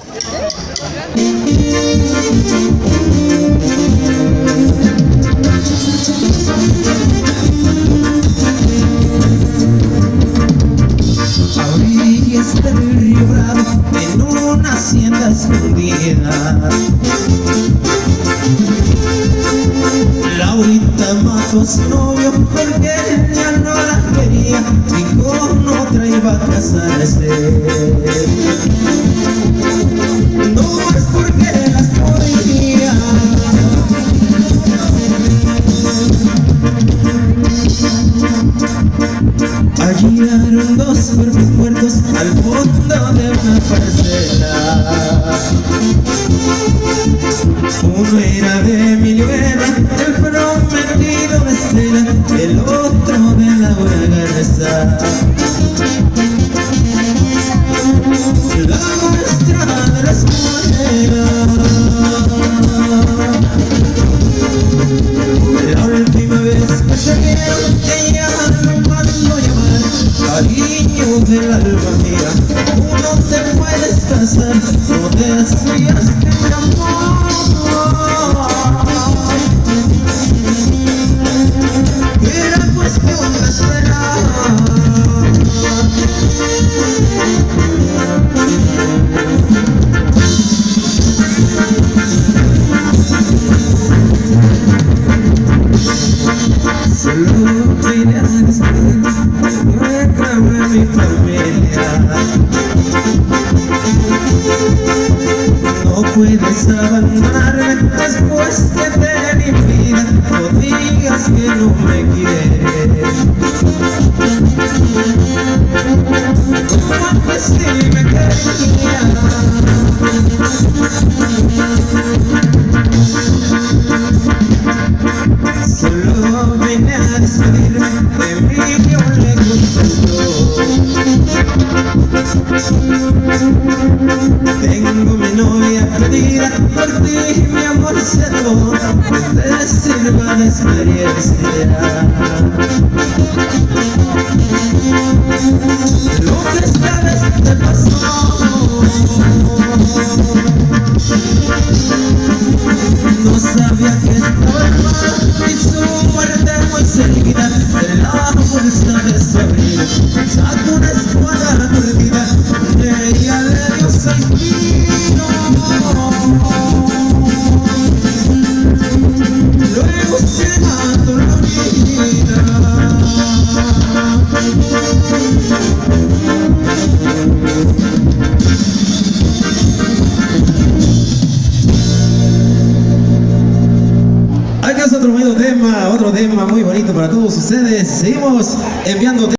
A orillas del río Bravo, en una hacienda escondida, Laurita mató a su novio porque ella no la quería y con otra iba a casarse. No es porque las podía. Hallaron dos cuerpos muertos al fondo de una parcela. Uno era de Emilio Guerra, el prometido de Estela, el otro de Laura Garza. La maestra de la escuela. La última vez que se vieron, ella me mandó llamar: cariño del alma mía, tú no te puedes casar, no decías que mi amor era cuestión de esperar. Solo vine a despedir, reclamé mi familia. No puedes abandonarme después que te di mi vida, no digas que no me quieres. Como antes sí me querías. Solo vine a despedirme, Emilio le contestó: tengo mi novia perdida, por ti mi amor se acabó, que te sirva de experiencia. Lo que esta vez te pasó, no sabía que estaba mal y su muerte muy seguida de la bolsa de su abrigo sacó una espada perdida, ella le dio 6 tiros, luego se mató la orilla. Acá es otro tema muy bonito para todos ustedes. Seguimos enviando